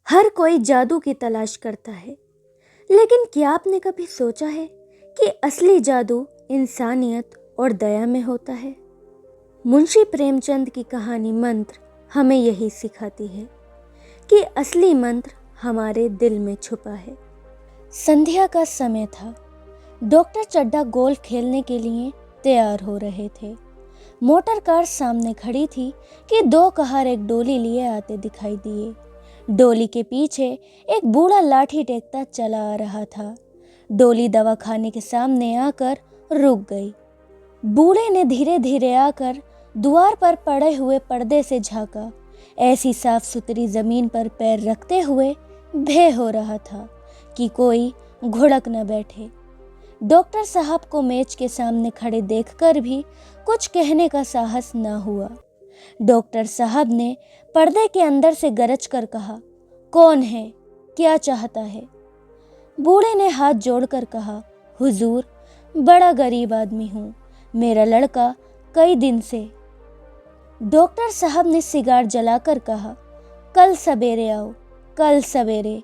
हर कोई जादू की तलाश करता है, लेकिन क्या आपने कभी सोचा है कि असली जादू इंसानियत और दया में होता है। मुंशी प्रेमचंद की कहानी मंत्र हमें यही सिखाती है कि असली मंत्र हमारे दिल में छुपा है। संध्या का समय था। डॉक्टर चड्ढा गोल्फ खेलने के लिए तैयार हो रहे थे। मोटर कार सामने खड़ी थी कि दो कहार एक डोली लिए आते दिखाई दिए। डोली के पीछे एक बूढ़ा लाठी टेकता चला आ रहा था। डोली दवाखाने के सामने आकर रुक गई। बूढ़े ने धीरे धीरे आकर द्वार पर पड़े हुए पर्दे से झांका। ऐसी साफ सुथरी जमीन पर पैर रखते हुए भय हो रहा था कि कोई घुड़क न बैठे। डॉक्टर साहब को मेज के सामने खड़े देखकर भी कुछ कहने का साहस न हुआ। डॉक्टर साहब ने पर्दे के अंदर से गरज कर कहा, कौन है, क्या चाहता है। बूढ़े ने हाथ जोड़कर कहा, हुजूर, बड़ा गरीब आदमी हूँ, मेरा लड़का कई दिन से। डॉक्टर साहब ने सिगार जलाकर कहा, कल सवेरे आओ, कल सवेरे,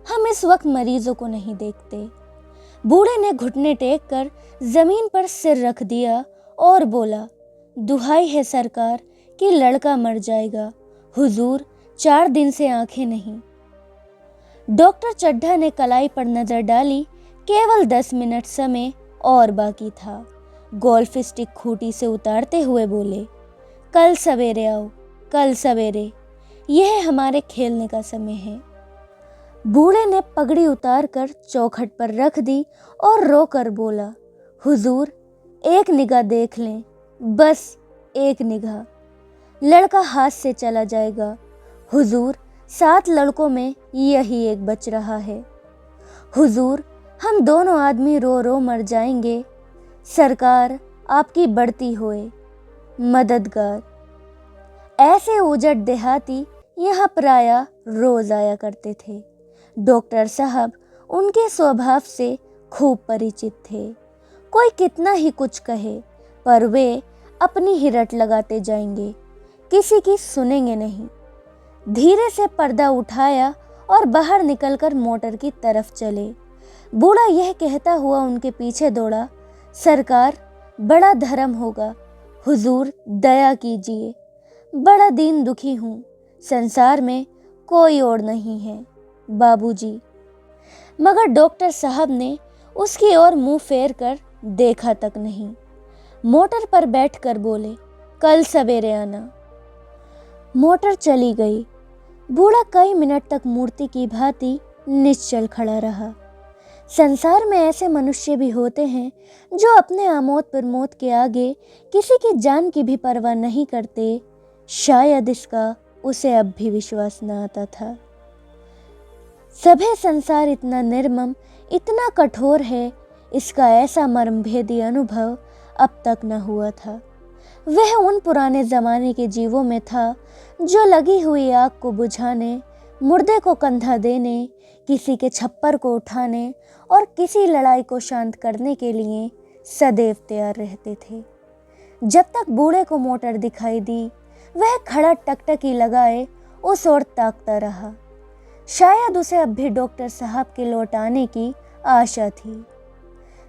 हम इस वक्त मरीजों को नहीं देखते। बूढ़े ने घुटने टेक कर जमीन पर सिर रख दिया और बोला, दुहाई है सरकार कि लड़का मर जाएगा, हुजूर 4 दिन से आंखें नहीं। डॉक्टर चड्ढा ने कलाई पर नजर डाली। केवल 10 मिनट समय और बाकी था। गोल्फ स्टिक खूंटी से उतारते हुए बोले, कल सवेरे आओ, कल सवेरे, यह हमारे खेलने का समय है। बूढ़े ने पगड़ी उतारकर चौखट पर रख दी और रोकर बोला, हुजूर, एक निगाह देख लें, बस एक निगाह, लड़का हाथ से चला जाएगा। हुजूर, 7 लड़कों में यही एक बच रहा है। हुजूर, हम दोनों आदमी रो रो मर जाएंगे। सरकार आपकी बढ़ती होए, मददगार। ऐसे उजड़ देहाती यहाँ प्रायः रोज आया करते थे। डॉक्टर साहब उनके स्वभाव से खूब परिचित थे। कोई कितना ही कुछ कहे, पर वे अपनी ही रट लगाते जाएंगे, किसी की सुनेंगे नहीं। धीरे से पर्दा उठाया और बाहर निकलकर मोटर की तरफ चले। बूढ़ा यह कहता हुआ उनके पीछे दौड़ा, सरकार, बड़ा धर्म होगा, हुजूर दया कीजिए, बड़ा दीन दुखी हूँ, संसार में कोई और नहीं है, बाबूजी। मगर डॉक्टर साहब ने उसकी ओर मुंह फेर कर देखा तक नहीं। मोटर पर बैठकर बोले, कल सवेरे आना। मोटर चली गई। बूढ़ा कई मिनट तक मूर्ति की भांति निश्चल खड़ा रहा। संसार में ऐसे मनुष्य भी होते हैं जो अपने आमोद प्रमोद के आगे किसी की जान की भी परवाह नहीं करते। शायद इसका उसे अब भी विश्वास न आता था। सभे संसार इतना निर्मम, इतना कठोर है, इसका ऐसा मर्मभेदी अनुभव अब तक न हुआ था। वह उन पुराने जमाने के जीवों में था जो लगी हुई आग को बुझाने, मुर्दे को कंधा देने, किसी के छप्पर को उठाने और किसी लड़ाई को शांत करने के लिए सदैव तैयार रहते थे। जब तक बूढ़े को मोटर दिखाई दी, वह खड़ा टकटकी लगाए उस ओर ताकता रहा। शायद उसे अब भी डॉक्टर साहब के लौट आने की आशा थी।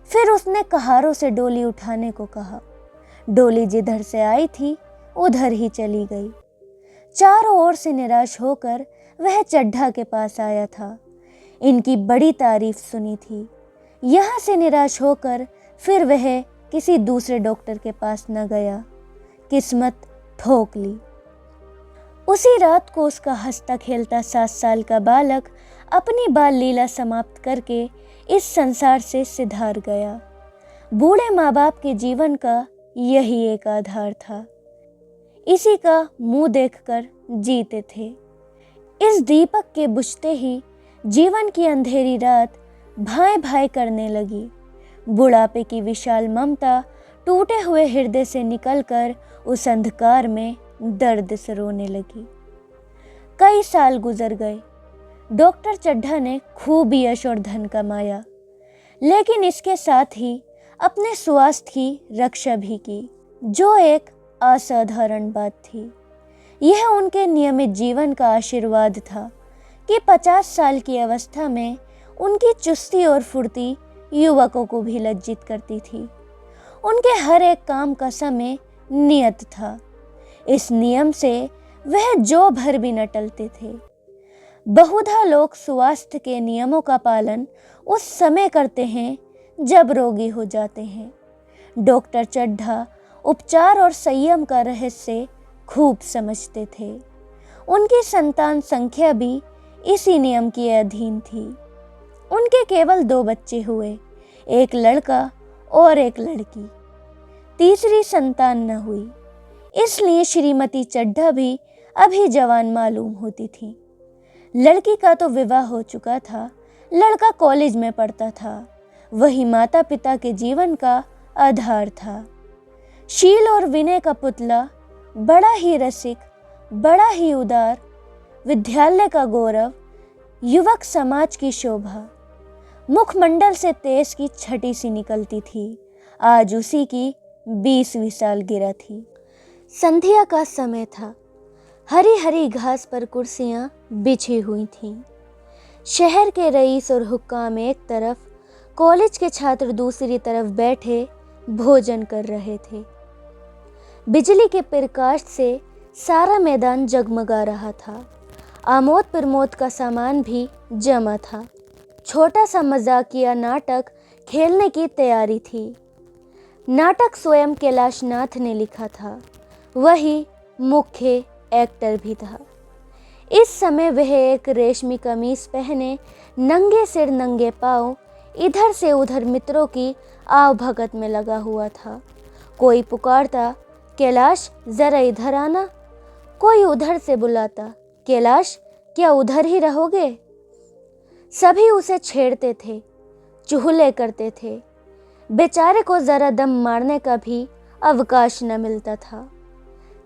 फिर उसने कहारों से डोली उठाने को कहा। डोली जिधर से आई थी उधर ही चली गई। चारों ओर से निराश होकर वह चड्ढा के पास आया था। इनकी बड़ी तारीफ सुनी थी। यहाँ से निराश होकर फिर वह किसी दूसरे डॉक्टर के पास न गया। किस्मत ठोक ली। उसी रात को उसका हंसता खेलता 7 साल का बालक अपनी बाल लीला समाप्त करके इस संसार से सिधार गया। बूढ़े माँ बाप के जीवन का यही एक आधार था। इसी का मुंह देखकर जीते थे। इस दीपक के बुझते ही जीवन की अंधेरी रात भाए भाए करने लगी। बुढ़ापे की विशाल ममता टूटे हुए हृदय से निकलकर उस अंधकार में दर्द से रोने लगी। कई साल गुजर गए। डॉक्टर चड्ढा ने खूब यश और धन कमाया, लेकिन इसके साथ ही अपने स्वास्थ्य की रक्षा भी की, जो एक असाधारण बात थी। यह उनके नियमित जीवन का आशीर्वाद था कि 50 साल की अवस्था में उनकी चुस्ती और फुर्ती युवकों को भी लज्जित करती थी। उनके हर एक काम का समय नियत था। इस नियम से वह जो भर भी न टलते थे। बहुधा लोग स्वास्थ्य के नियमों का पालन उस समय करते हैं जब रोगी हो जाते हैं। डॉक्टर चड्ढा उपचार और संयम का रहस्य खूब समझते थे। उनकी संतान संख्या भी इसी नियम के अधीन थी। उनके केवल 2 बच्चे हुए, एक लड़का और एक लड़की। तीसरी संतान न हुई, इसलिए श्रीमती चड्ढा भी अभी जवान मालूम होती थी। लड़की का तो विवाह हो चुका था, लड़का कॉलेज में पढ़ता था। वही माता पिता के जीवन का आधार था। शील और विनय का पुतला, बड़ा ही रसिक, बड़ा ही उदार, विद्यालय का गौरव, युवक समाज की शोभा, मुखमंडल से तेज की छठी सी निकलती थी। आज उसी की 20वीं सालगिरह थी। संध्या का समय था। हरी हरी घास पर कुर्सियां बिछी हुई थीं। शहर के रईस और हुक्काम एक तरफ, कॉलेज के छात्र दूसरी तरफ बैठे भोजन कर रहे थे। बिजली के प्रकाश से सारा मैदान जगमगा रहा था। आमोद प्रमोद का सामान भी जमा था। छोटा सा मजाकिया नाटक खेलने की तैयारी थी। नाटक स्वयं कैलाश नाथ ने लिखा था। वही मुख्य एक्टर भी था। इस समय वह एक रेशमी कमीज पहने, नंगे सिर नंगे पांव, इधर से उधर मित्रों की आवभगत में लगा हुआ था। कोई पुकारता, कैलाश जरा इधर आना। कोई उधर से बुलाता, कैलाश क्या उधर ही रहोगे। सभी उसे छेड़ते थे, चुहले करते थे। बेचारे को जरा दम मारने का भी अवकाश न मिलता था।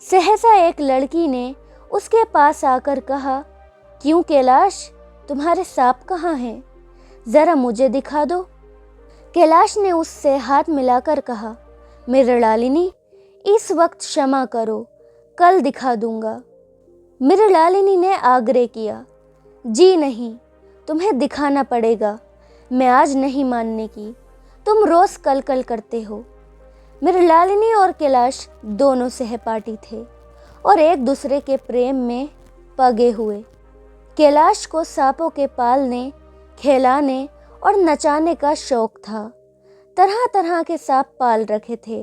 सहसा एक लड़की ने उसके पास आकर कहा, क्यों कैलाश, तुम्हारे सांप कहाँ हैं? जरा मुझे दिखा दो। कैलाश ने उससे हाथ मिलाकर कहा, मृणालिनी, इस वक्त क्षमा करो, कल दिखा दूंगा। मृणालिनी ने आग्रह किया, जी नहीं, तुम्हें दिखाना पड़ेगा। मैं आज नहीं मानने की, तुम रोज कल कल करते हो। मृणालिनी और कैलाश दोनों सहपाठी थे और एक दूसरे के प्रेम में पगे हुए। कैलाश को सांपों के पालने, खिलाने और नचाने का शौक था। तरह तरह के सांप पाल रखे थे।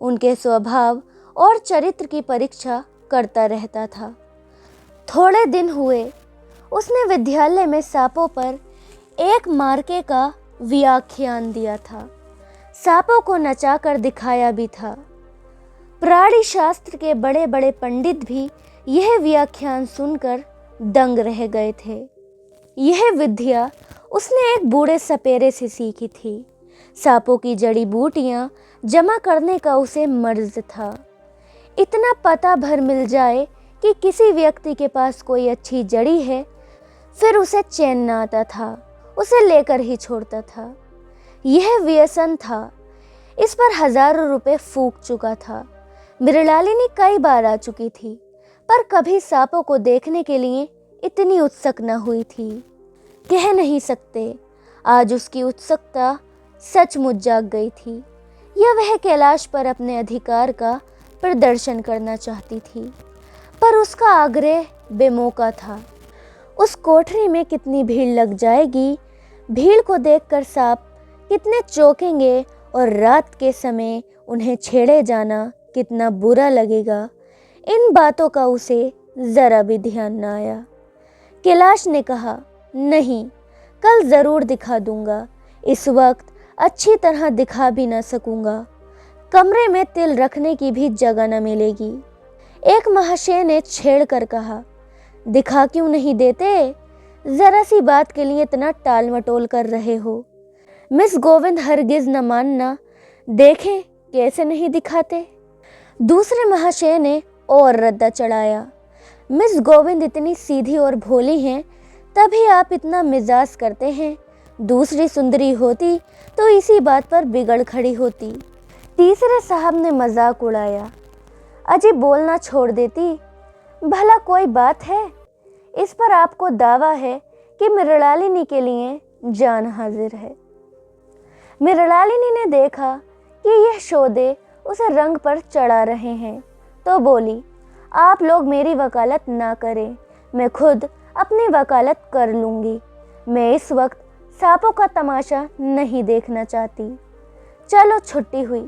उनके स्वभाव और चरित्र की परीक्षा करता रहता था। थोड़े दिन हुए, उसने विद्यालय में सांपों पर एक मार्के का व्याख्यान दिया था। सांपों को नचाकर दिखाया भी था। प्राणी शास्त्र के बड़े बड़े पंडित भी यह व्याख्यान सुनकर दंग रह गए थे। यह विद्या उसने एक बूढ़े सपेरे से सीखी थी। सांपों की जड़ी बूटियां जमा करने का उसे मर्ज था। इतना पता भर मिल जाए कि किसी व्यक्ति के पास कोई अच्छी जड़ी है, फिर उसे चैन न आता था, उसे लेकर ही छोड़ता था। यह व्यसन था। इस पर हजारों रुपए फूंक चुका था। मृणालिनी कई बार आ चुकी थी, पर कभी सांपों को देखने के लिए इतनी उत्सुक न हुई थी। कह नहीं सकते, आज उसकी उत्सुकता सचमुच जाग गई थी। या वह कैलाश पर अपने अधिकार का प्रदर्शन करना चाहती थी, पर उसका आग्रह बेमौका था। उस कोठरी में कितनी भीड़ लग जाएगी, भीड़ को देखकर सांप कितने चौंकेंगे और रात के समय उन्हें छेड़े जाना कितना बुरा लगेगा, इन बातों का उसे जरा भी ध्यान न आया। कैलाश ने कहा, नहीं, कल जरूर दिखा दूंगा। इस वक्त अच्छी तरह दिखा भी न सकूंगा। कमरे में तिल रखने की भी जगह न मिलेगी। एक महाशय ने छेड़ कर कहा, दिखा क्यों नहीं देते? जरा सी बात के लिए इतना टाल मटोल कर रहे हो। मिस गोविंद हरगिज न मानना, देखें कैसे नहीं दिखाते। दूसरे महाशय ने और रद्दा चढ़ाया, मिस गोविंद इतनी सीधी और भोली हैं, तभी आप इतना मिजाज करते हैं। दूसरी सुंदरी होती तो इसी बात पर बिगड़ खड़ी होती। तीसरे साहब ने मजाक उड़ाया, अजी बोलना छोड़ देती, भला कोई बात है? इस पर आपको दावा है कि मृणालिनी के लिए जान हाजिर है। मृणालिनी ने देखा कि यह शोधे उसे रंग पर चढ़ा रहे हैं तो बोली, आप लोग मेरी वकालत ना करें, मैं खुद अपनी वकालत कर लूँगी। मैं इस वक्त सांपों का तमाशा नहीं देखना चाहती। चलो छुट्टी हुई।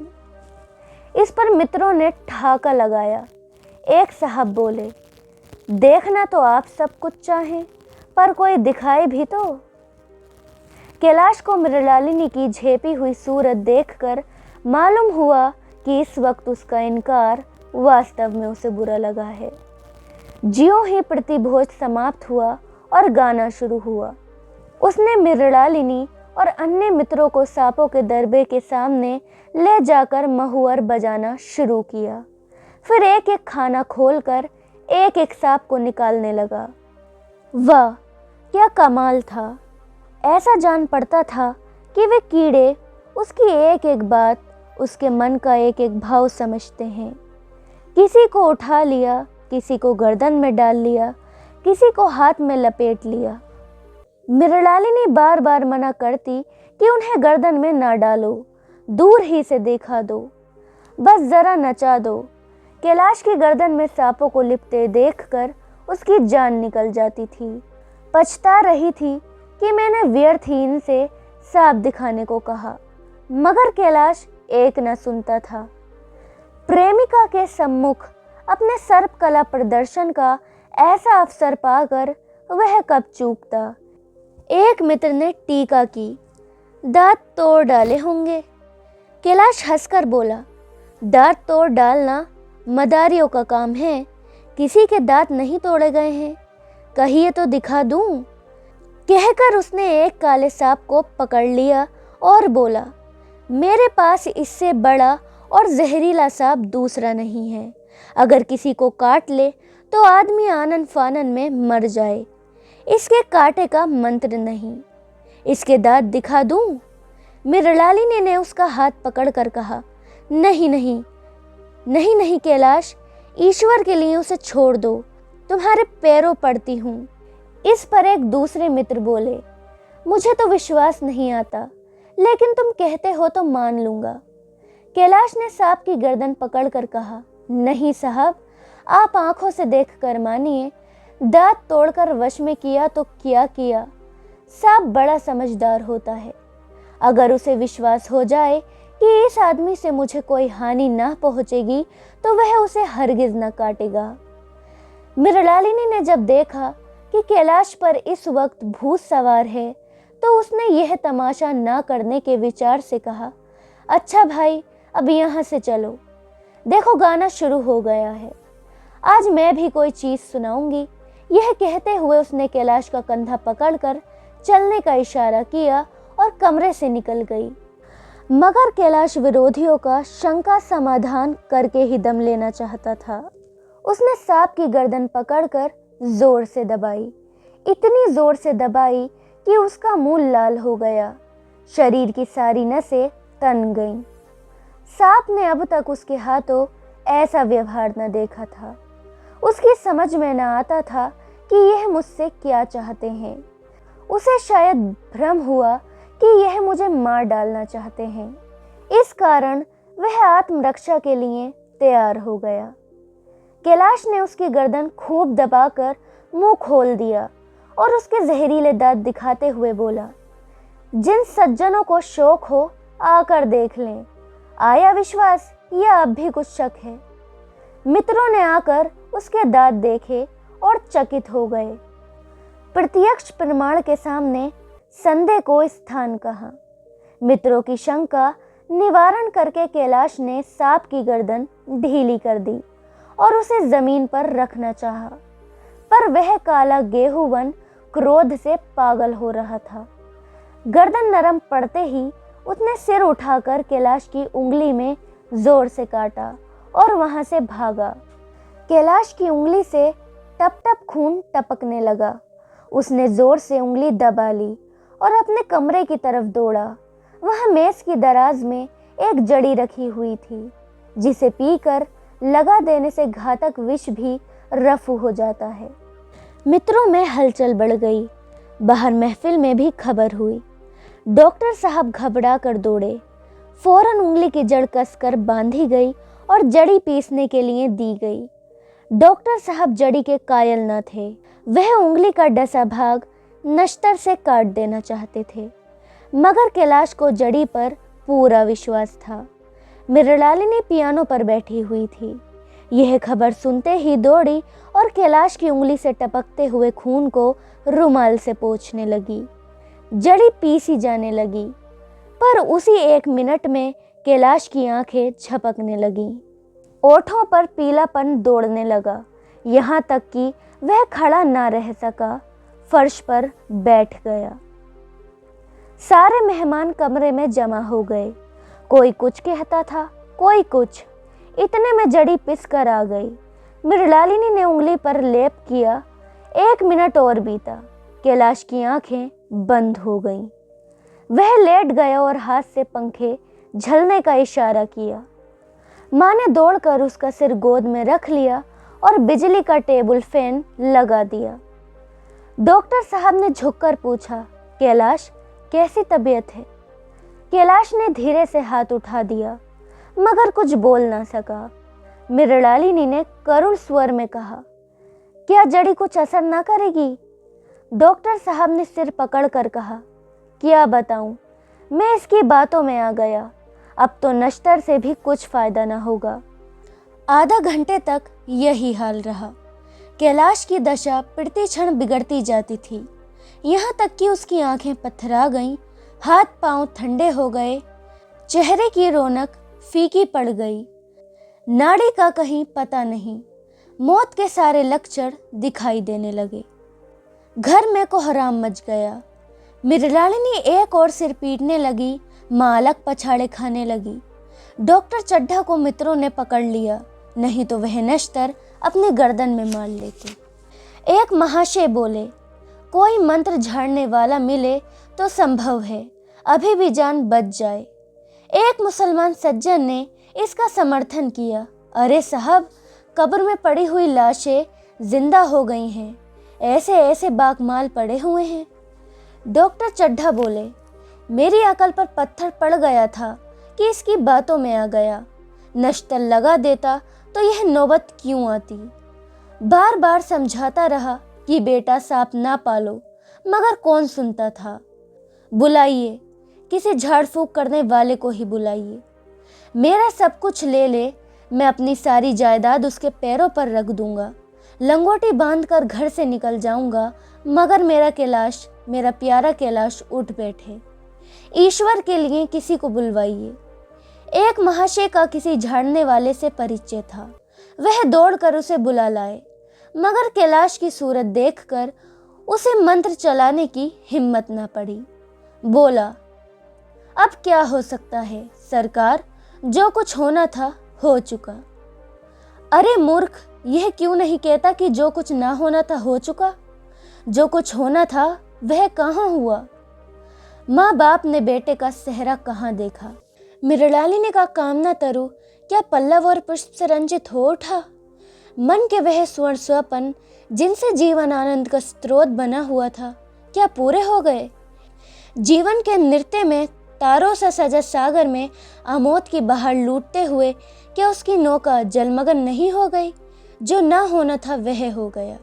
इस पर मित्रों ने ठहाका लगाया। एक साहब बोले, देखना तो आप सब कुछ चाहें, पर कोई दिखाए भी तो। कैलाश को मृणालिनी की झेपी हुई सूरत देखकर मालूम हुआ कि इस वक्त उसका इनकार वास्तव में उसे बुरा लगा है। ज्यों ही प्रतिभोज समाप्त हुआ और गाना शुरू हुआ, उसने मृणालिनी और अन्य मित्रों को सांपों के दरबे के सामने ले जाकर महुअर बजाना शुरू किया। फिर एक एक खाना खोलकर एक एक सांप को निकालने लगा। वाह, क्या कमाल था! ऐसा जान पड़ता था कि वे कीड़े उसकी एक एक बात, उसके मन का एक एक भाव समझते हैं। किसी को उठा लिया, किसी को गर्दन में डाल लिया, किसी को हाथ में लपेट लिया। मृणालिनी बार बार मना करती कि उन्हें गर्दन में ना डालो, दूर ही से देखा दो, बस जरा नचा दो। कैलाश की गर्दन में सांपों को लिपटे देखकर उसकी जान निकल जाती थी। पछता रही थी कि मैंने व्यर्थ ही इनसे सांप दिखाने को कहा, मगर कैलाश एक न सुनता था। प्रेमिका के सम्मुख अपने सर्पकला प्रदर्शन का ऐसा अवसर पाकर वह कब चूकता। एक मित्र ने टीका की, दांत तोड़ डाले होंगे। कैलाश हंसकर बोला, दांत तोड़ डालना मदारियों का काम है, किसी के दांत नहीं तोड़े गए हैं, कहिए तो दिखा दूं। कहकर उसने एक काले सांप को पकड़ लिया और बोला, मेरे पास इससे बड़ा और जहरीला सांप दूसरा नहीं है। अगर किसी को काट ले तो आदमी आनन फानन में मर जाए। इसके कांटे का मंत्र नहीं, इसके दांत दिखा दूं? मृणालिनी ने उसका हाथ पकड़कर कहा, नहीं नहीं नहीं नहीं कैलाश, ईश्वर के लिए उसे छोड़ दो, तुम्हारे पैरों पड़ती हूँ। इस पर एक दूसरे मित्र बोले, मुझे तो विश्वास नहीं आता, लेकिन तुम कहते हो तो मान लूंगा। कैलाश ने सांप की गर्दन पकड़कर कहा, नहीं साहब, आप आंखों से देखकर मानिए, दांत तोड़कर वश में किया तो क्या किया। सांप बड़ा समझदार होता है। अगर उसे विश्वास हो जाए कि इस आदमी से मुझे कोई हानि ना पहुंचेगी तो वह उसे हरगिज न काटेगा। मृणालिनी ने जब देखा कि कैलाश पर इस वक्त भूत सवार है तो उसने यह तमाशा ना करने के विचार से कहा, अच्छा भाई, अब यहाँ से चलो, देखो गाना शुरू हो गया है, आज मैं भी कोई चीज़ सुनाऊंगी। यह कहते हुए उसने कैलाश का कंधा पकड़कर चलने का इशारा किया और कमरे से निकल गई। मगर कैलाश विरोधियों का शंका समाधान करके ही दम लेना चाहता था। उसने सांप की गर्दन पकड़कर जोर से दबाई, इतनी जोर से दबाई कि उसका मुंह लाल हो गया, शरीर की सारी नसें तन गईं। सांप ने अब तक उसके हाथों ऐसा व्यवहार न देखा था। उसकी समझ में न आता था कि यह मुझसे क्या चाहते हैं। उसे शायद भ्रम हुआ कि यह मुझे मार डालना चाहते हैं। इस कारण वह आत्मरक्षा के लिए तैयार हो गया। कैलाश ने उसकी गर्दन खूब दबाकर मुंह खोल दिया और उसके जहरीले दांत दिखाते हुए बोला, जिन सज्जनों को शौक हो आकर देख लें। आया विश्वास या अब भी कुछ शक है? मित्रों ने आकर उसके दांत देखे और चकित हो गए। प्रत्यक्ष प्रमाण के सामने संदेह को स्थान कहा। मित्रों की शंका निवारण करके कैलाश ने सांप की गर्दन ढीली कर दी और उसे जमीन पर रखना चाहा, पर वह काला गेहूंवन क्रोध से पागल हो रहा था। गर्दन नरम पड़ते ही उसने सिर उठाकर कैलाश की उंगली में जोर से काटा और वहां से भागा। कैलाश की उंगली से टप टप खून टपकने लगा। उसने जोर से उंगली दबा ली और अपने कमरे की तरफ दौड़ा। वह मेज की दराज में एक जड़ी रखी हुई थी, जिसे पीकर लगा देने से घातक विष भी रफू हो जाता है। मित्रों में हलचल बढ़ गई। बाहर महफिल में भी खबर हुई। डॉक्टर साहब घबरा कर दौड़े। फौरन उंगली की जड़ कसकर बांधी गई और जड़ी पीसने के लिए दी गई। डॉक्टर साहब जड़ी के कायल न थे। वह उंगली का डसा भाग नश्तर से काट देना चाहते थे, मगर कैलाश को जड़ी पर पूरा विश्वास था। मृणालिनी पियानो पर बैठी हुई थी। यह खबर सुनते ही दौड़ी और कैलाश की उंगली से टपकते हुए खून को रुमाल से पोंछने लगी। जड़ी पीसी जाने लगी, पर उसी 1 मिनट में कैलाश की आंखें झपकने लगीं। ओठों पर पीलापन दौड़ने लगा, यहाँ तक कि वह खड़ा ना रह सका, फर्श पर बैठ गया। सारे मेहमान कमरे में जमा हो गए। कोई कुछ कहता था, कोई कुछ। इतने में जड़ी पिस कर आ गई। मृणालिनी ने उंगली पर लेप किया। 1 मिनट और बीता। कैलाश की आंखें बंद हो गईं। वह लेट गया और हाथ से पंखे झलने का इशारा किया। माँ ने दौड़कर उसका सिर गोद में रख लिया और बिजली का टेबल फैन लगा दिया। डॉक्टर साहब ने झुककर पूछा, कैलाश कैसी तबीयत है? कैलाश ने धीरे से हाथ उठा दिया, मगर कुछ बोल ना सका। मृणालिनी ने करुण स्वर में कहा, क्या जड़ी कुछ असर ना करेगी? डॉक्टर साहब ने सिर पकड़कर कहा, क्या बताऊं, मैं इसकी बातों में आ गया। अब तो नश्तर से भी कुछ फायदा ना होगा। आधा घंटे तक यही हाल रहा। कैलाश की दशा प्रति क्षण बिगड़ती जाती थी, यहाँ तक कि उसकी आंखें पथरा गईं, हाथ पांव ठंडे हो गए, चेहरे की रौनक फीकी पड़ गई, नाड़ी का कहीं पता नहीं। मौत के सारे लक्षण दिखाई देने लगे। घर में कोहराम मच गया। मृणालिनी एक और सिर पीटने लगी, माँ अलग पछाड़े खाने लगी। डॉक्टर चड्ढा को मित्रों ने पकड़ लिया, नहीं तो वह नश्तर अपनी गर्दन में मार लेती। एक महाशय बोले, कोई मंत्र झाड़ने वाला मिले तो संभव है अभी भी जान बच जाए। एक मुसलमान सज्जन ने इसका समर्थन किया, अरे साहब, कब्र में पड़ी हुई लाशें जिंदा हो गई हैं, ऐसे ऐसे बाकमाल पड़े हुए हैं। डॉक्टर चड्ढा बोले, मेरी अकल पर पत्थर पड़ गया था कि इसकी बातों में आ गया। नश्तर लगा देता तो यह नौबत क्यों आती। बार बार समझाता रहा कि बेटा सांप ना पालो, मगर कौन सुनता था। बुलाइए, किसी झाड़ फूक करने वाले को ही बुलाइए। मेरा सब कुछ ले ले, मैं अपनी सारी जायदाद उसके पैरों पर रख दूंगा, लंगोटी बांधकर घर से निकल जाऊंगा, मगर मेरा कैलाश, मेरा प्यारा कैलाश उठ बैठे। ईश्वर के लिए किसी को बुलवाइए। एक महाशय का किसी झाड़ने वाले से परिचय था, वह दौड़कर उसे बुला लाए, मगर कैलाश की सूरत देखकर उसे मंत्र चलाने की हिम्मत न पड़ी। बोला, अब क्या हो सकता है सरकार, जो कुछ होना था हो चुका। अरे मूर्ख, यह क्यों नहीं कहता कि जो कुछ ना होना था हो चुका? जो कुछ होना था वह कहाँ हुआ? माँ बाप ने बेटे का सेहरा कहाँ देखा? मृणालिनी का कामना तरु क्या पल्लव और पुष्प से रंजित हो उठा? मन के वह स्वर्ण स्वपन जिनसे जीवन आनंद का स्रोत बना हुआ था, क्या पूरे हो गए? जीवन के नृत्य में तारों से सजा सागर में आमोद की बहार लूटते हुए क्या उसकी नौका जलमग्न नहीं हो गई? जो ना होना था वह हो गया।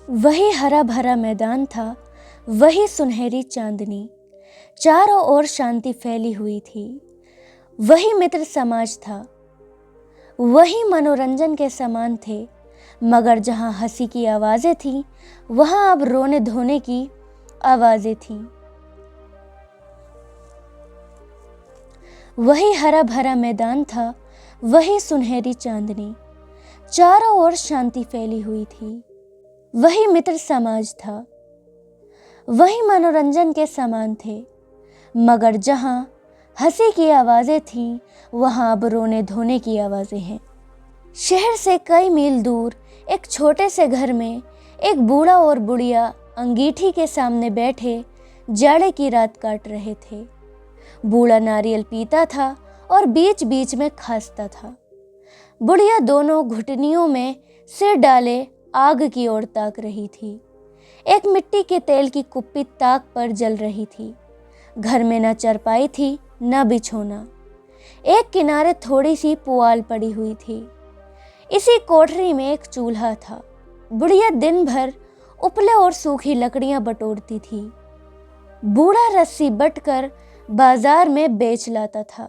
वही हरा भरा मैदान था, वही सुनहरी चांदनी, चारों ओर शांति फैली हुई थी। वही मित्र समाज था, वही मनोरंजन के समान थे, मगर जहाँ हंसी की आवाज़ें थीं, वहाँ अब रोने धोने की आवाज़ें थीं। वही हरा भरा मैदान था, वही सुनहरी चांदनी, चारों ओर शांति फैली हुई थी। वही मित्र समाज था, वही मनोरंजन के समान थे, मगर जहाँ हंसी की आवाज़ें थीं, वहाँ अब रोने धोने की आवाज़ें हैं। शहर से कई मील दूर एक छोटे से घर में एक बूढ़ा और बुढ़िया अंगीठी के सामने बैठे जाड़े की रात काट रहे थे। बूढ़ा नारियल पीता था और बीच बीच में खांसता था। बुढ़िया दोनों घुटनियों में सिर डाले आग की ओर ताक रही थी। एक मिट्टी के तेल की कुप्पी ताक पर जल रही थी। घर में न चारपाई थी न बिछोना। एक किनारे थोड़ी सी पुआल पड़ी हुई थी। इसी कोठरी में एक चूल्हा था। बुढ़िया दिन भर उपले और सूखी लकड़ियां बटोरती थी। बूढ़ा रस्सी बटकर बाजार में बेच लाता था।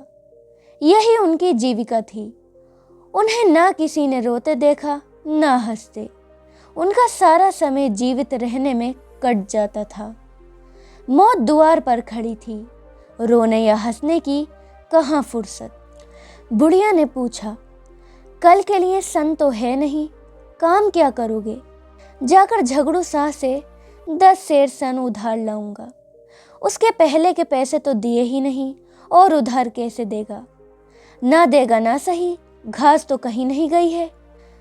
यही उनकी जीविका थी। उन्हें ना किसी ने रोते देखा ना हंसते। उनका सारा समय जीवित रहने में कट जाता था। मौत द्वार पर खड़ी थी। रोने या हंसने की कहाँ फुर्सत। बुढ़िया ने पूछा, कल के लिए सन तो है नहीं, काम क्या करोगे? जाकर झगड़ू शाह से 10 सेर सन उधार लाऊंगा। उसके पहले के पैसे तो दिए ही नहीं और उधार कैसे देगा? ना देगा ना सही, घास तो कहीं नहीं गई है।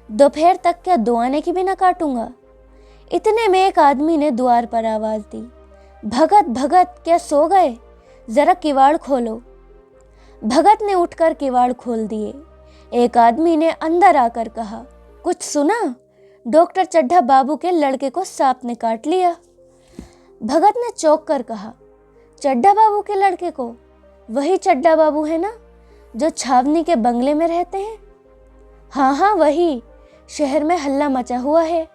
दोपहर तक क्या दुआने की भी ना काटूंगा। इतने में एक आदमी ने द्वार पर आवाज दी, भगत भगत क्या सो गए? जरा किवाड़ खोलो। भगत ने उठकर किवाड़ खोल दिए। एक आदमी ने अंदर आकर कहा, कुछ सुना? डॉक्टर चड्ढा बाबू के लड़के को सांप ने काट लिया। भगत ने चौंक कर कहा, चड्ढा बाबू के लड़के को? वही चड्ढा बाबू है ना जो छावनी के बंगले में रहते हैं? हाँ हाँ वही। शहर में हल्ला मचा हुआ है।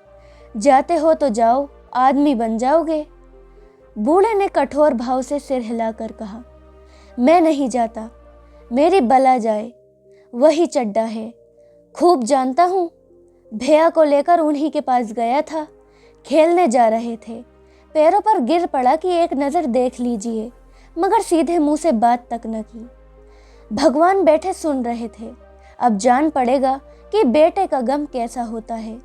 जाते हो तो जाओ, आदमी बन जाओगे। बूढ़े ने कठोर भाव से सिर हिलाकर कहा, मैं नहीं जाता, मेरी बला जाए। वही चड्ढा है, खूब जानता हूँ। भैया को लेकर उन्हीं के पास गया था। खेलने जा रहे थे, पैरों पर गिर पड़ा कि एक नज़र देख लीजिए, मगर सीधे मुंह से बात तक न की। भगवान बैठे सुन रहे थे। अब जान पड़ेगा कि बेटे का गम कैसा होता है।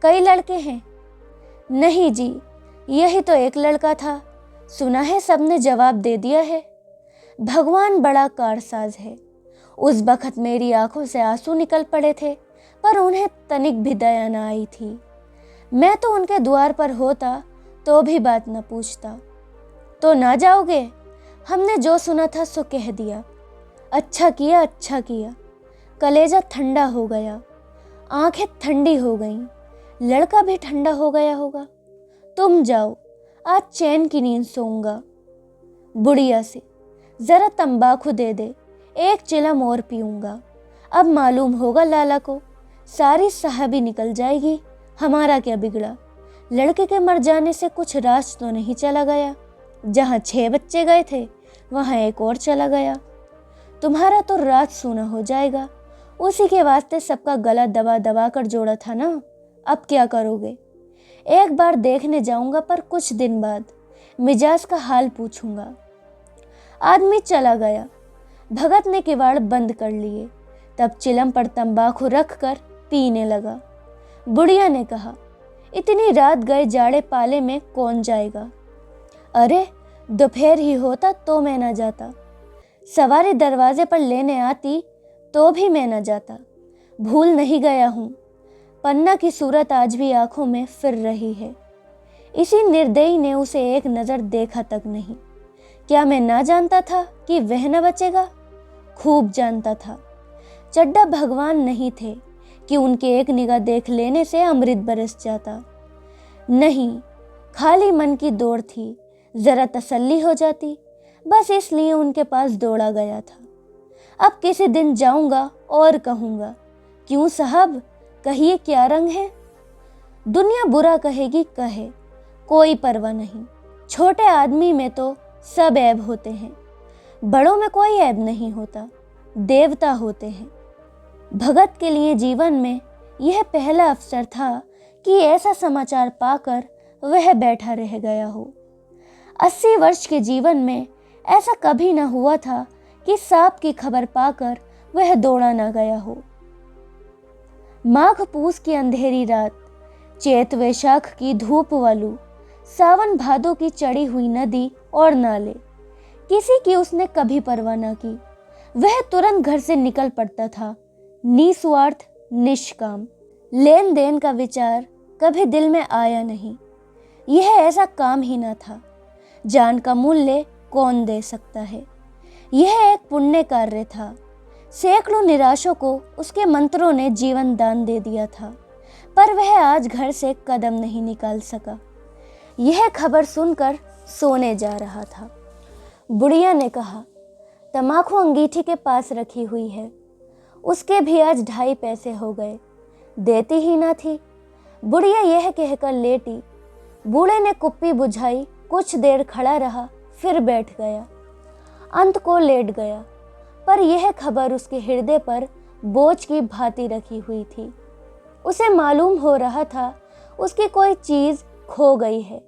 कई लड़के हैं? नहीं जी, यही तो एक लड़का था। सुना है सबने जवाब दे दिया है। भगवान बड़ा कारसाज है। उस बखत मेरी आंखों से आंसू निकल पड़े थे, पर उन्हें तनिक भी दया न आई थी। मैं तो उनके द्वार पर होता तो भी बात न पूछता। तो ना जाओगे? हमने जो सुना था सो कह दिया। अच्छा किया, अच्छा किया। कलेजा ठंडा हो गया, आंखें ठंडी हो गईं, लड़का भी ठंडा हो गया होगा। तुम जाओ, आज चैन की नींद सोऊंगा। बुढ़िया से, जरा तंबाकू दे दे, एक चिलम और पीऊंगा। अब मालूम होगा लाला को, सारी साहबी निकल जाएगी। हमारा क्या बिगड़ा? लड़के के मर जाने से कुछ राज तो नहीं चला गया। जहाँ 6 बच्चे गए थे वहाँ एक और चला गया। तुम्हारा तो राज सूना हो जाएगा। उसी के वास्ते सबका गला दबा दबा कर जोड़ा था ना। अब क्या करोगे? एक बार देखने जाऊंगा, पर कुछ दिन बाद मिजाज का हाल पूछूंगा। आदमी चला गया। भगत ने किवाड़ बंद कर लिए। तब चिलम पर तंबाकू रख कर पीने लगा। बुढ़िया ने कहा, इतनी रात गए जाड़े पाले में कौन जाएगा? अरे दोपहर ही होता तो मैं न जाता। सवारी दरवाजे पर लेने आती तो भी मैं न जाता। भूल नहीं गया हूँ। पन्ना की सूरत आज भी आंखों में फिर रही है। इसी निर्दयी ने उसे एक नज़र देखा तक नहीं। क्या मैं ना जानता था कि वह न बचेगा? खूब जानता था। चड्ढा भगवान नहीं थे कि उनके एक निगाह देख लेने से अमृत बरस जाता। नहीं, खाली मन की दौड़ थी। जरा तसल्ली हो जाती, बस इसलिए उनके पास दौड़ा गया था। अब किसी दिन जाऊंगा और कहूंगा, क्यों साहब, कहिए क्या रंग है? दुनिया बुरा कहेगी, कहे, कोई परवाह नहीं। छोटे आदमी में तो सब ऐब होते हैं, बड़ों में कोई ऐब नहीं होता, देवता होते हैं। भगत के लिए जीवन में यह पहला अवसर था कि ऐसा समाचार पाकर वह बैठा रह गया हो। 80 वर्ष के जीवन में ऐसा कभी न हुआ था कि सांप की खबर पाकर वह दौड़ा न गया हो। माघ पूस की अंधेरी रात, चैत वैशाख की धूप वालू, सावन भादों की चढ़ी हुई नदी और नाले, किसी की उसने कभी परवाह न की। वह तुरंत घर से निकल पड़ता था, निस्वार्थ, निष्काम। लेन देन का विचार कभी दिल में आया नहीं। यह ऐसा काम ही न था। जान का मूल्य कौन दे सकता है? यह एक पुण्य कार्य था। सैकड़ों निराशों को उसके मंत्रों ने जीवन दान दे दिया था, पर वह आज घर से कदम नहीं निकाल सका। यह खबर सुनकर सोने जा रहा था। बुढ़िया ने कहा, तमाकू अंगीठी के पास रखी हुई है, उसके भी आज 2.5 पैसे हो गए, देती ही ना थी। बुढ़िया यह कहकर लेटी। बूढ़े ने कुप्पी बुझाई, कुछ देर खड़ा रहा, फिर बैठ गया, अंत को लेट गया। पर यह खबर उसके हृदय पर बोझ की भांति रखी हुई थी। उसे मालूम हो रहा था उसकी कोई चीज खो गई है,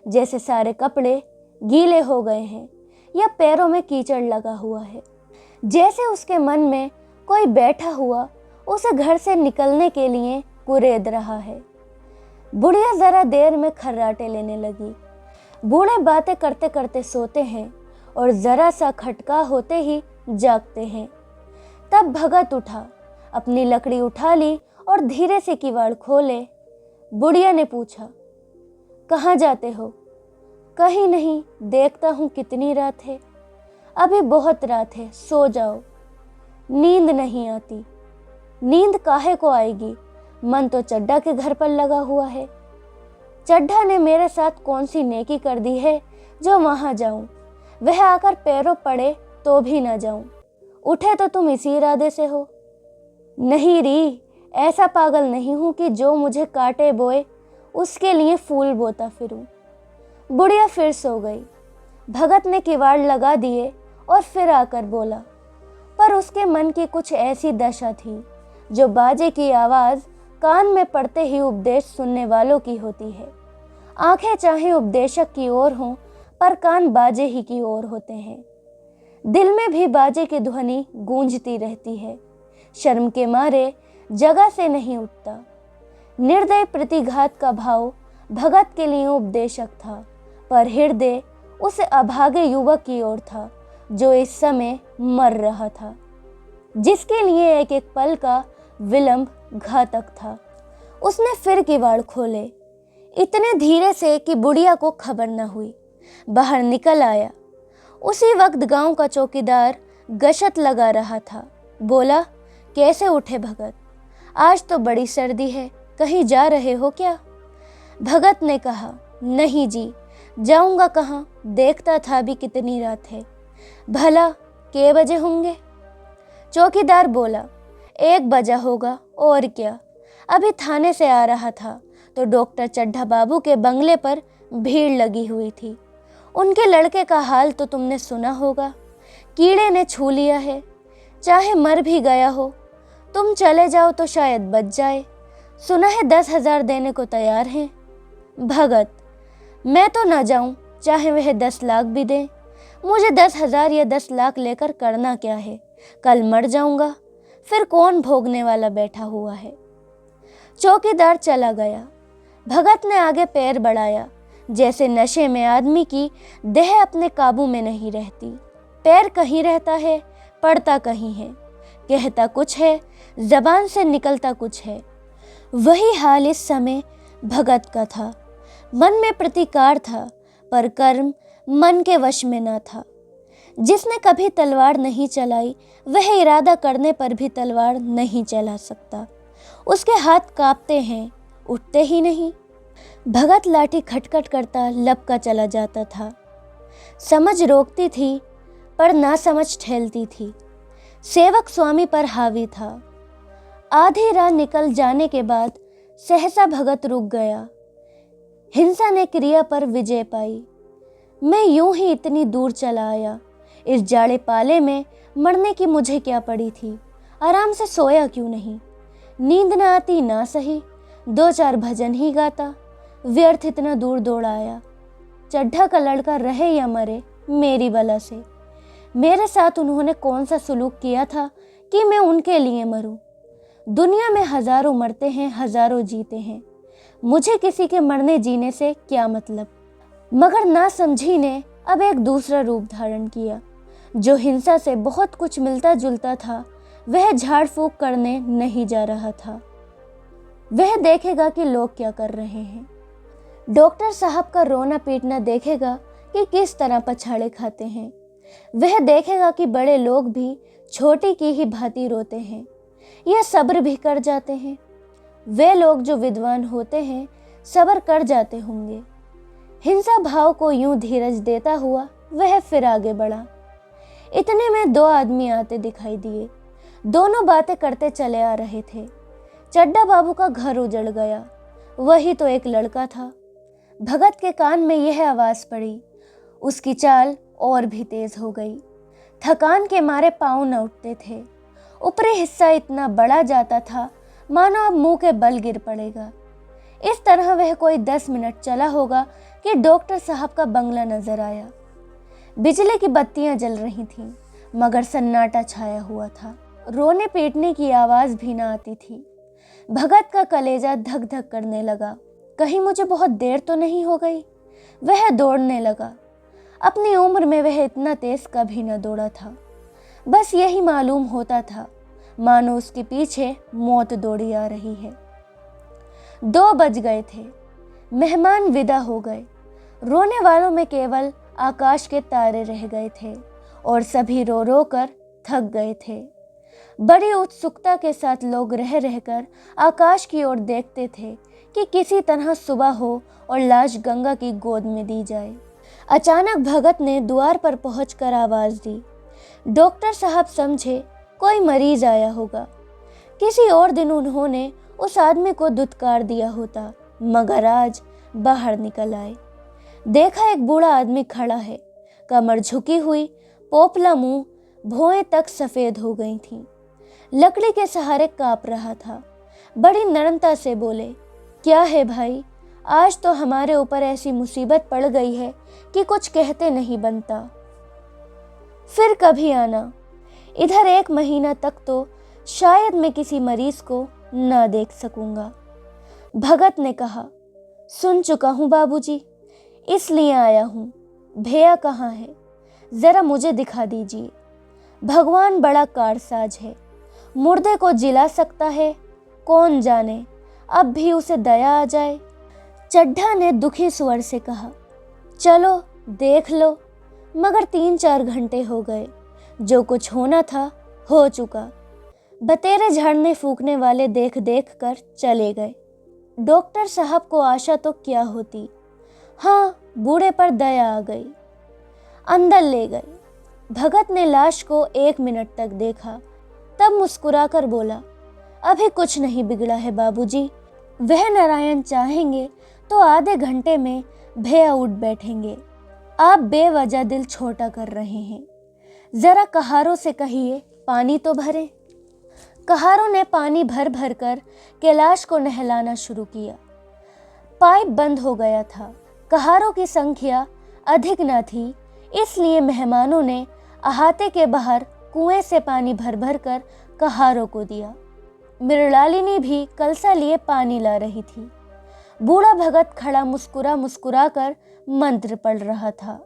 जैसे सारे कपड़े गीले हो गए हैं या पैरों में कीचड़ लगा हुआ है, जैसे उसके मन में कोई बैठा हुआ उसे घर से निकलने के लिए कुरेद रहा है। बुढ़िया जरा देर में खर्राटे लेने लगी। बूढ़े बातें करते करते सोते हैं और जरा सा खटका होते ही जागते हैं। तब भगत उठा, अपनी लकड़ी उठा ली और धीरे से किवाड़ खोले। बुढ़िया ने पूछा, कहाँ जाते हो? कहीं नहीं, देखता हूँ कितनी रात है। अभी बहुत रात है, सो जाओ। नींद नहीं आती। नींद काहे को आएगी, मन तो चड्ढा के घर पर लगा हुआ है। चड्ढा ने मेरे साथ कौन सी नेकी कर दी है जो वहां जाऊं? वह आकर पैरों पड़े तो भी ना जाऊं। उठे तो तुम इसी इरादे से हो? नहीं री, ऐसा पागल नहीं हूं कि जो मुझे काटे बोए उसके लिए फूल बोता फिरूं। बुढ़िया फिर सो गई। भगत ने किवाड़ लगा दिए और फिर आकर बोला, पर उसके मन की कुछ ऐसी दशा थी जो बाजे की आवाज कान में पड़ते ही उपदेश सुनने वालों की होती है। आंखें चाहे उपदेशक की ओर हों, पर कान बाजे ही की ओर होते हैं। दिल में भी बाजे की ध्वनि गूंजती रहती है। शर्म के मारे जगह से नहीं उठता। निर्दय प्रतिघात का भाव भगत के लिए उपदेशक था, पर हृदय उस अभागे युवक की ओर था जो इस समय मर रहा था, जिसके लिए एक एक पल का विलंब घातक था। उसने फिर किवाड़ खोले, इतने धीरे से कि बुढ़िया को खबर न हुई। बाहर निकल आया। उसी वक्त गांव का चौकीदार गशत लगा रहा था। बोला, कैसे उठे भगत? आज तो बड़ी सर्दी है, कहीं जा रहे हो क्या? भगत ने कहा, नहीं जी, जाऊंगा कहाँ, देखता था अभी कितनी रात है। भला के बजे होंगे? चौकीदार बोला, 1 बजा होगा, और क्या। अभी थाने से आ रहा था तो डॉक्टर चड्ढा बाबू के बंगले पर भीड़ लगी हुई थी। उनके लड़के का हाल तो तुमने सुना होगा, कीड़े ने छू लिया है, चाहे मर भी गया हो। तुम चले जाओ तो शायद बच जाए। सुना है 10,000 देने को तैयार हैं। भगत, मैं तो ना जाऊं, चाहे वह 10 लाख भी दें। मुझे 10,000 या 10 लाख लेकर करना क्या है? कल मर जाऊंगा, फिर कौन भोगने वाला बैठा हुआ है। चौकीदार चला गया। भगत ने आगे पैर बढ़ाया। जैसे नशे में आदमी की देह अपने काबू में नहीं रहती। पैर कहीं रहता है, पड़ता कहीं है, कहता कुछ है, जबान से निकलता कुछ है। वही हाल इस समय भगत का था। मन में प्रतिकार था, पर कर्म मन के वश में न था। जिसने कभी तलवार नहीं चलाई, वह इरादा करने पर भी तलवार नहीं चला सकता। उसके हाथ कांपते हैं, उठते ही नहीं। भगत लाठी खटखट करता लपका चला जाता था। समझ रोकती थी, पर ना समझ ठहलती थी। सेवक स्वामी पर हावी था। आधी राह निकल जाने के बाद सहसा भगत रुक गया। हिंसा ने क्रिया पर विजय पाई। मैं यूं ही इतनी दूर चला आया। इस जाड़े पाले में मरने की मुझे क्या पड़ी थी? आराम से सोया क्यों नहीं? नींद न आती ना सही, 2-4 भजन ही गाता। व्यर्थ इतना दूर दौड़ आया। चड्ढा का लड़का रहे या मरे, मेरी बला से। मेरे साथ उन्होंने कौन सा सुलूक किया था कि मैं उनके लिए मरूं? दुनिया में हजारों मरते हैं, हजारों जीते हैं। मुझे किसी के मरने जीने से क्या मतलब? मगर ना समझी ने अब एक दूसरा रूप धारण किया। जो हिंसा से बहुत कुछ मिलता जुलता था, वह झाड़ फूंक करने नहीं जा रहा था। वह देखेगा कि लोग क्या कर रहे हैं। डॉक्टर साहब का रोना पीटना देखेगा कि किस तरह पछाड़े खाते हैं। वह देखेगा कि बड़े लोग भी छोटी की ही भांति रोते हैं या सब्र भी कर जाते हैं। वे लोग जो विद्वान होते हैं सब्र कर जाते होंगे। हिंसा भाव को यूं धीरज देता हुआ वह फिर आगे बढ़ा। इतने में दो आदमी आते दिखाई दिए। दोनों बातें करते चले आ रहे थे। चड्ढा बाबू का घर उजड़ गया। वही तो एक लड़का था। भगत के कान में यह आवाज पड़ी। उसकी चाल और भी तेज हो गई। थकान के मारे पांव न उठते थे। ऊपरी हिस्सा इतना बड़ा जाता था मानो अब मुंह के बल गिर पड़ेगा। इस तरह वह कोई 10 मिनट चला होगा कि डॉक्टर साहब का बंगला नजर आया। बिजली की बत्तियां जल रही थीं, मगर सन्नाटा छाया हुआ था। रोने पीटने की आवाज भी न आती थी। भगत का कलेजा धक धक करने लगा। कहीं मुझे बहुत देर तो नहीं हो गई। वह दौड़ने लगा। अपनी उम्र में वह इतना तेज कभी न दौड़ा था। बस यही मालूम होता था मानो उसके पीछे मौत दौड़ी आ रही है। 2 बज गए थे। मेहमान विदा हो गए। रोने वालों में केवल आकाश के तारे रह गए थे और सभी रो रो कर थक गए थे। बड़ी उत्सुकता के साथ लोग रह रहकर आकाश की ओर देखते थे कि किसी तरह सुबह हो और लाश गंगा की गोद में दी जाए। अचानक भगत ने द्वार पर पहुंचकर आवाज दी। डॉक्टर साहब समझे कोई मरीज आया होगा। किसी और दिन उन्होंने उस आदमी को दुत्कार दिया होता, मगर आज बाहर निकल आए। देखा एक बूढ़ा आदमी खड़ा है। कमर झुकी हुई, पोपला मुंह, भौहें तक सफेद हो गई थीं। लकड़ी के सहारे कांप रहा था। बड़ी नरमता से बोले, क्या है भाई, आज तो हमारे ऊपर ऐसी मुसीबत पड़ गई है कि कुछ कहते नहीं बनता। फिर कभी आना। इधर 1 महीना तक तो शायद मैं किसी मरीज को न देख सकूंगा। भगत ने कहा, सुन चुका हूं बाबूजी, इसलिए आया हूं। भैया कहाँ है? जरा मुझे दिखा दीजिए। भगवान बड़ा कारसाज है, मुर्दे को जिला सकता है। कौन जाने अब भी उसे दया आ जाए। चड्ढा ने दुखी स्वर से कहा, चलो देख लो। मगर 3-4 घंटे हो गए। जो कुछ होना था हो चुका। बतेरे झाड़ने फूकने वाले देख देख कर चले गए। डॉक्टर साहब को आशा तो क्या होती। हाँ, बूढ़े पर दया आ गई। अंदर ले गए। भगत ने लाश को 1 मिनट तक देखा, तब मुस्कुराकर बोला, अभी कुछ नहीं बिगड़ा है बाबूजी। वह नारायण चाहेंगे तो आधे घंटे में भैया उठ बैठेंगे। आप बेवजह दिल छोटा कर रहे हैं। जरा कहारों से कहिए पानी तो भरें। कहारों ने पानी भर भर कर कैलाश को नहलाना शुरू किया। पाइप बंद हो गया था। कहारों की संख्या अधिक न थी, इसलिए मेहमानों ने अहाते के बाहर कुएं से पानी भर भर कर कहारों को दिया। मृणालिनी भी कलसा लिए पानी ला रही थी। बूढ़ा भगत खड़ा मुस्कुरा मुस्कुरा कर मंत्र पढ़ रहा था,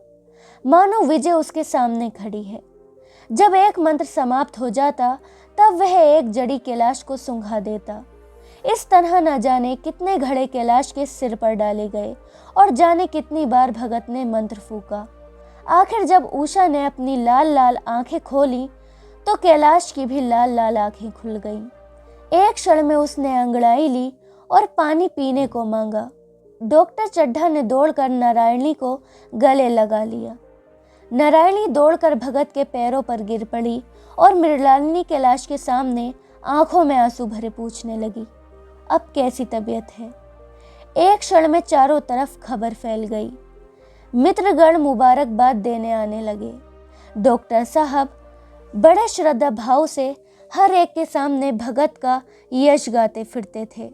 मानो विजय उसके सामने खड़ी है। जब एक मंत्र समाप्त हो जाता तब वह एक जड़ी कैलाश को सुंघा देता। इस तरह न जाने कितने घड़े कैलाश के सिर पर डाले गए और जाने कितनी बार भगत ने मंत्र फूका। आखिर जब उषा ने अपनी लाल लाल आंखें खोली तो कैलाश की भी लाल लाल आंखें खुल गईं। एक क्षण में उसने अंगड़ाई ली और पानी पीने को मांगा। डॉक्टर चड्ढा ने दौड़कर नारायणी को गले लगा लिया। नारायणी दौड़कर भगत के पैरों पर गिर पड़ी और मृणालिनी कैलाश के सामने आंखों में आंसू भरे पूछने लगी, अब कैसी तबीयत है? एक क्षण में चारों तरफ खबर फैल गई। मित्रगण मुबारकबाद देने आने लगे। डॉक्टर साहब बड़े श्रद्धा भाव से हर एक के सामने भगत का यश गाते फिरते थे।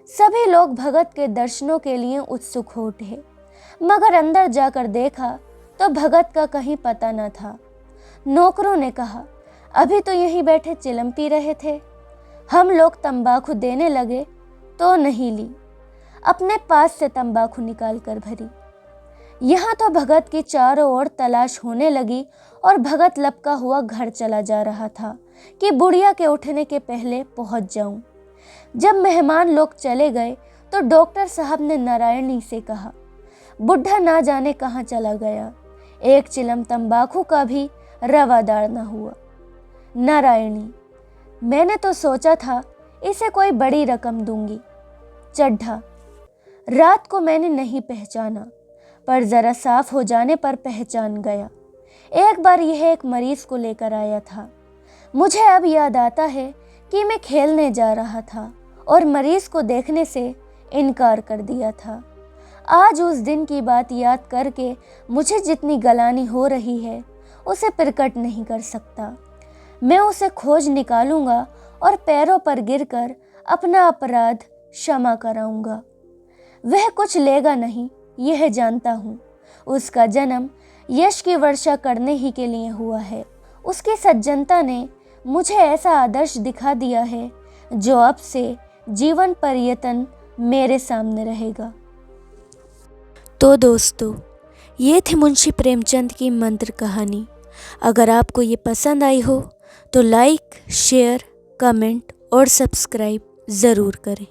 सभी लोग भगत के दर्शनों के लिए उत्सुक हो उठे, मगर अंदर जाकर देखा तो भगत का कहीं पता न था। नौकरों ने कहा, अभी तो यहीं बैठे चिलम पी रहे थे। हम लोग तंबाकू देने लगे तो नहीं ली, अपने पास से तंबाकू निकाल कर भरी। यहाँ तो भगत की चारों ओर तलाश होने लगी और भगत लपका हुआ घर चला जा रहा था कि बुढ़िया के उठने के पहले पहुंच जाऊं। जब मेहमान लोग चले गए तो डॉक्टर साहब ने नारायणी से कहा, बुढ़ा ना जाने कहाँ चला गया। एक चिलम तंबाकू का भी रवादार न हुआ। नारायणी, मैंने तो सोचा था इसे कोई बड़ी रकम दूंगी। चड्ढा, रात को मैंने नहीं पहचाना, पर ज़रा साफ हो जाने पर पहचान गया। एक बार यह एक मरीज़ को लेकर आया था। मुझे अब याद आता है कि मैं खेलने जा रहा था और मरीज़ को देखने से इनकार कर दिया था। आज उस दिन की बात याद करके मुझे जितनी गलानी हो रही है उसे प्रकट नहीं कर सकता। मैं उसे खोज निकालूंगा और पैरों पर गिरकर अपना अपराध क्षमा कराऊंगा। वह कुछ लेगा नहीं, यह जानता हूँ। उसका जन्म यश की वर्षा करने ही के लिए हुआ है। उसकी सज्जनता ने मुझे ऐसा आदर्श दिखा दिया है जो अब से जीवन पर्यतन मेरे सामने रहेगा। तो दोस्तों, ये थी मुंशी प्रेमचंद की मंत्र कहानी। अगर आपको ये पसंद आई हो तो लाइक, शेयर, कमेंट और सब्सक्राइब ज़रूर करें।